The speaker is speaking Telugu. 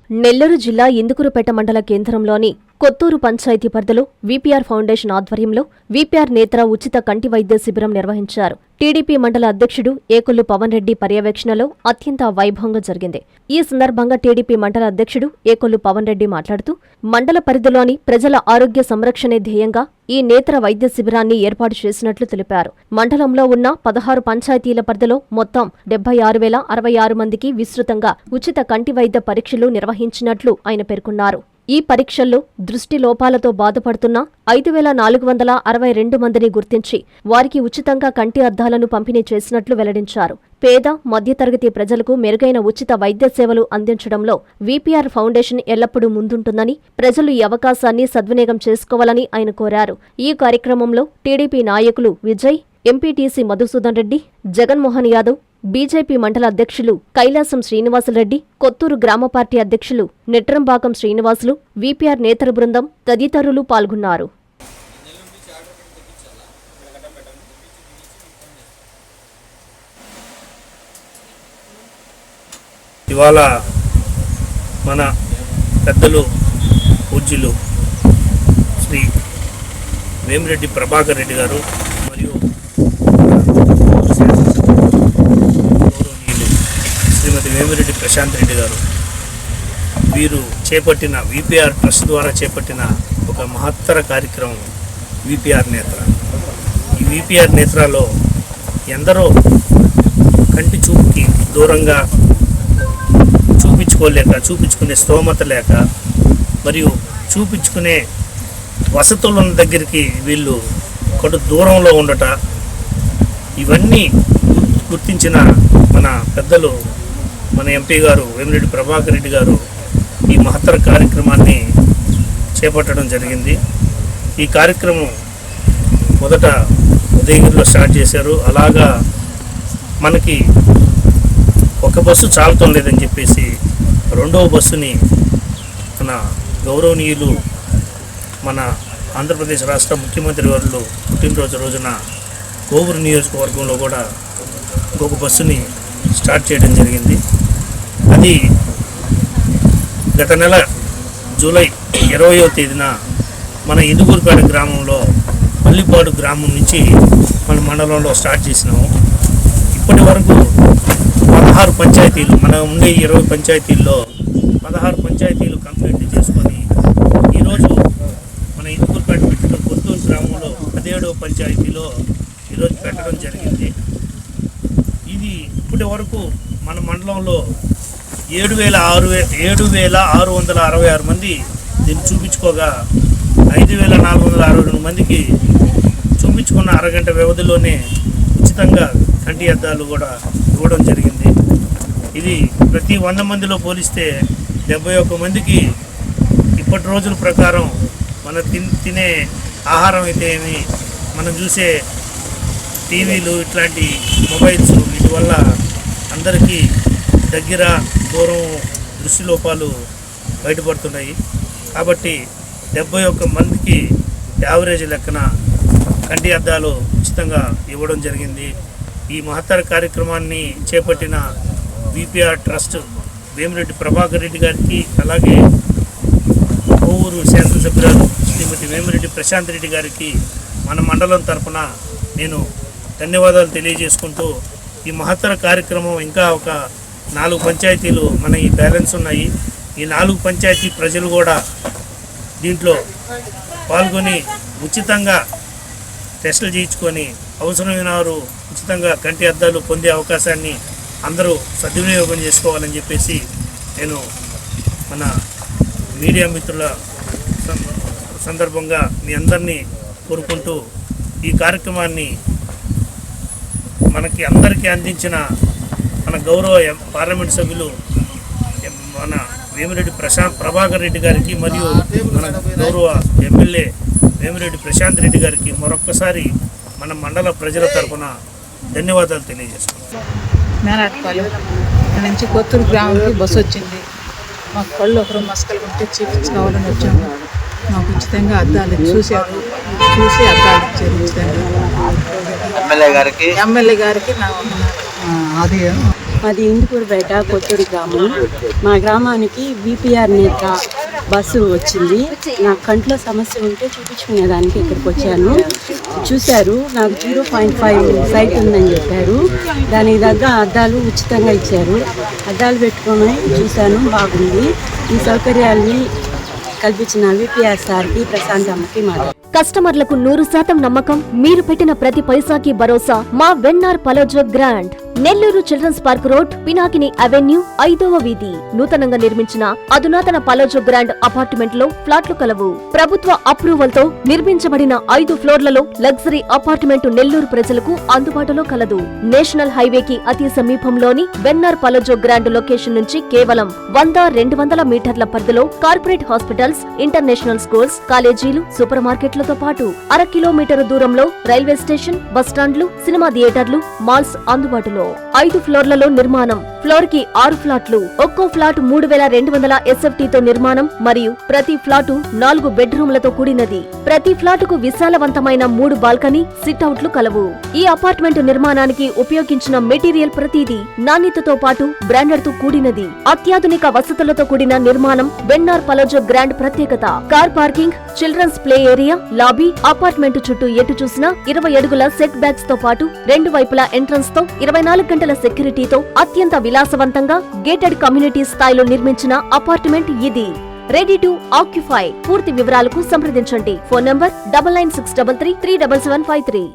నెల్లూరు జిల్లా ఇందుకూరుపేట మండల కేంద్రంలోని కొత్తూరు పంచాయతీ పరిధిలో వీపీఆర్ ఫౌండేషన్ ఆధ్వర్యంలో వీపీఆర్ నేత్ర ఉచిత కంటి వైద్య శిబిరం నిర్వహించారు. టీడీపీ మండల అధ్యక్షుడు ఏకొల్లు పవన్ రెడ్డి పర్యవేక్షణలో అత్యంత వైభవంగా జరిగింది. ఈ సందర్భంగా టీడీపీ మండల అధ్యక్షుడు ఏకొల్లు పవన్ రెడ్డి మాట్లాడుతూ మండల పరిధిలోని ప్రజల ఆరోగ్య సంరక్షణే ధ్యేయంగా ఈ నేత్ర వైద్య శిబిరాన్ని ఏర్పాటు చేసినట్లు తెలిపారు. మండలంలో ఉన్న 16 పంచాయతీల పరిధిలో మొత్తం 76,066 మందికి విస్తృతంగా ఉచిత కంటి వైద్య పరీక్షలు నిర్వహించినట్లు ఆయన పేర్కొన్నారు. ఈ పరీక్షల్లో దృష్టి లోపాలతో బాధపడుతున్న 5,462 మందిని గుర్తించి వారికి ఉచితంగా కంటి అద్దాలను పంపిణీ చేసినట్లు వెల్లడించారు. పేద, మధ్యతరగతి ప్రజలకు మెరుగైన ఉచిత వైద్య సేవలు అందించడంలో వీపీఆర్ ఫౌండేషన్ ఎల్లప్పుడూ ముందుంటుందని, ప్రజలు ఈ అవకాశాన్ని సద్వినియోగం చేసుకోవాలని ఆయన కోరారు. ఈ కార్యక్రమంలో టీడీపీ నాయకులు విజయ్, ఎంపీటీసీ మధుసూదన్ రెడ్డి, జగన్మోహన్ యాదవ్, బీజేపీ మండల అధ్యక్షులు కైలాసం శ్రీనివాసులరెడ్డి, కొత్తూరు గ్రామ పార్టీ అధ్యక్షులు నెట్రంబాకం శ్రీనివాసులు, వీపీఆర్ నేతర బృందం తదితరులు పాల్గొన్నారు. ఇవాళ మన పెద్దలు పూజ్యులు శ్రీ వేమిరెడ్డి ప్రభాకర్ రెడ్డి గారు మరియు శ్రీమతి వేమిరెడ్డి ప్రశాంత్ రెడ్డి గారు వీరు చేపట్టిన వీపీఆర్ ట్రస్ట్ ద్వారా చేపట్టిన ఒక మహత్తర కార్యక్రమం వీపీఆర్ నేత్ర. ఈ వీపీఆర్ నేత్రలో ఎందరో కంటి చూపుకి దూరంగా చూపించుకునే స్తోమత లేక మరియు చూపించుకునే వసతులు ఉన్న దగ్గరికి వీళ్ళు కొంత దూరంలో ఉండట, ఇవన్నీ గుర్తించిన మన పెద్దలు, మన ఎంపీ గారు వేమిరెడ్డి ప్రభాకర్ రెడ్డి గారు ఈ మహత్తర కార్యక్రమాన్ని చేపట్టడం జరిగింది. ఈ కార్యక్రమం మొదట ఉదయగిరిలో స్టార్ట్ చేశారు. అలాగా మనకి ఒక బస్సు చాలటం లేదని చెప్పేసి రెండవ బస్సుని మన గౌరవనీయులు మన ఆంధ్రప్రదేశ్ రాష్ట్ర ముఖ్యమంత్రి వారు పుట్టినరోజు రోజున కోవూరు నియోజకవర్గంలో కూడా ఇంకొక బస్సుని స్టార్ట్ చేయడం జరిగింది. అది గత నెల జూలై 20వ తేదీన మన ఇందుకూరుపేట గ్రామంలో పల్లిపాడు గ్రామం నుంచి మన మండలంలో స్టార్ట్ చేసినాము. ఇప్పటి వరకు 16 పంచాయతీలు, మన ఉండే 20 పంచాయతీల్లో 16 పంచాయతీలు కంప్లీట్ చేసుకొని ఈరోజు మన ఇందుకూరుపేట పెట్టడం కొత్తూరు గ్రామంలో 17వ పంచాయతీలో ఈరోజు పెట్టడం జరిగింది. ఇది ఇప్పటి వరకు మన మండలంలో 7,666 మంది దీన్ని చూపించుకోగా 5,462 మందికి చూపించుకున్న అరగంట వ్యవధిలోనే ఉచితంగా కంటి అద్దాలు కూడా ఇవ్వడం జరిగింది. ఇది ప్రతి 100 మందిలో పోలిస్తే 71 మందికి ఇప్పటి రోజుల ప్రకారం మన తినే ఆహారం అయితే ఏమి, మనం చూసే టీవీలు, ఇట్లాంటి మొబైల్స్, వీటి వల్ల అందరికీ దగ్గర దూరం దృష్టి లోపాలు బయటపడుతున్నాయి. కాబట్టి 71 మందికి యావరేజ్ లెక్కన కంటి అద్దాలు ఉచితంగా ఇవ్వడం జరిగింది. ఈ మహత్తర కార్యక్రమాన్ని చేపట్టిన వీపీఆర్ ట్రస్ట్ వేమిరెడ్డి ప్రభాకర్ రెడ్డి గారికి, అలాగే కోవూరు శాసనసభ్యురాలు శ్రీమతి వేమిరెడ్డి ప్రశాంత్ రెడ్డి గారికి మన మండలం తరఫున నేను ధన్యవాదాలు తెలియజేసుకుంటూ, ఈ మహత్తర కార్యక్రమం ఇంకా ఒక 4 పంచాయతీలు మన ఈ బ్యాలెన్స్ ఉన్నాయి. ఈ 4 పంచాయతీ ప్రజలు కూడా దీంట్లో పాల్గొని ఉచితంగా టెస్టులు చేయించుకొని అవసరమైన వారు ఉచితంగా కంటి అద్దాలు పొందే అవకాశాన్ని అందరూ సద్వినియోగం చేసుకోవాలని చెప్పేసి నేను మన మీడియా మిత్రుల సందర్భంగా మీ అందరినీ కోరుకుంటూ, ఈ కార్యక్రమాన్ని మనకి అందరికీ అందించిన మన గౌరవ పార్లమెంట్ సభ్యులు మన వేమిరెడ్డి ప్రభాకర్ రెడ్డి గారికి మరియు మన గౌరవ ఎమ్మెల్యే వేమిరెడ్డి ప్రశాంత్ రెడ్డి గారికి మరొక్కసారి మన మండల ప్రజల తరఫున ధన్యవాదాలు తెలియజేస్తున్నాం. మేనాటపాలెం ఇక్కడ నుంచి కొత్తూరు గ్రామానికి బస్సు వచ్చింది. మాకు కళ్ళు ఒకరు మసకలు ఉంటే చూపించుకోవాలని వచ్చాము. మాకు ఉచితంగా అద్దాలు చూసి అద్దాలు ఇచ్చారు ఉచితంగా. ఎమ్మెల్యే గారికి అది మాది ఇందుకూరుపేట కొత్తూరు గ్రామం. మా గ్రామానికి విపిఆర్ నేత్ర బస్సు వచ్చింది. నాకు కంట్లో సమస్య ఉంటే చూపించుకునేదానికి ఇక్కడికి వచ్చాను. చూశారు, నాకు 0.5 సైట్ ఉందని చెప్పారు. దానికి తగ్గ అద్దాలు ఉచితంగా ఇచ్చారు. అద్దాలు పెట్టుకొని చూశాను, బాగుంది. ఈ సౌకర్యాల్ని కల్పించిన విపిఆర్ సార్కి, ప్రశాంత్ అమ్మకి మాట. కస్టమర్లకు 100% నమ్మకం, మీరు పెట్టిన ప్రతి పైసాకి భరోసా. మా VNR పలోజో grand, Nellore children's park road, Pinakini avenue, 5వ వీధి. నూతనంగా నిర్మించిన అధునాతన పలోజో గ్రాండ్ అపార్ట్మెంట్ లో ఫ్లాట్లు కలవు. ప్రభుత్వ అప్రూవల్ తో నిర్మించబడిన 5 ఫ్లోర్లలో లగ్జరీ అపార్ట్మెంట్ నెల్లూరు ప్రజలకు అందుబాటులో కలదు. నేషనల్ హైవేకి అతి సమీపంలోని వెన్నార్ పలోజో గ్రాండ్ లొకేషన్ నుంచి కేవలం 100-200 మీటర్ల పరిధిలో కార్పొరేట్ హాస్పిటల్స్, ఇంటర్నేషనల్ స్కూల్స్, కాలేజీలు, సూపర్ మార్కెట్లతో పాటు 1/2 కిలోమీటర్ దూరంలో రైల్వే స్టేషన్, బస్టాండ్లు, సినిమా థియేటర్లు, మాల్స్ అందుబాటులో. 5 ఫ్లోర్లలో నిర్మాణం. ఫ్లోర్ కి 6 ఫ్లాట్లు. ఒక్కో ఫ్లాట్ 3200 SFT తో నిర్మాణం మరియు ప్రతి ఫ్లాటు 4 బెడ్రూమ్లతో కూడినది. ప్రతి ఫ్లాటుకు విశాలవంతమైన 3 బాల్కనీ, సిట్అవుట్లు కలవు. ఈ అపార్ట్మెంట్ నిర్మాణానికి ఉపయోగించిన మెటీరియల్ ప్రతిదీ నాణ్యతతో పాటు బ్రాండెడ్ తో కూడినది. అత్యాధునిక వసతులతో కూడిన నిర్మాణం వెన్నార్ పలోజో గ్రాండ్ ప్రత్యేకత. Car parking, children's play area, lobby, apartment చుట్టూ ఎటు చూసినా 20 అడుగుల సెట్ బ్యాక్స్ తో పాటు 2 వైపులా ఎంట్రన్స్ తో 24 గంటల సెక్యూరిటీతో అత్యంత విలాసవంతంగా గేటెడ్ కమ్యూనిటీ స్థాయిలో నిర్మించిన అపార్ట్మెంట్ ఇది. Ready to occupy. పూర్తి వివరాలకు సంప్రదించండి. Phone number 9963337753.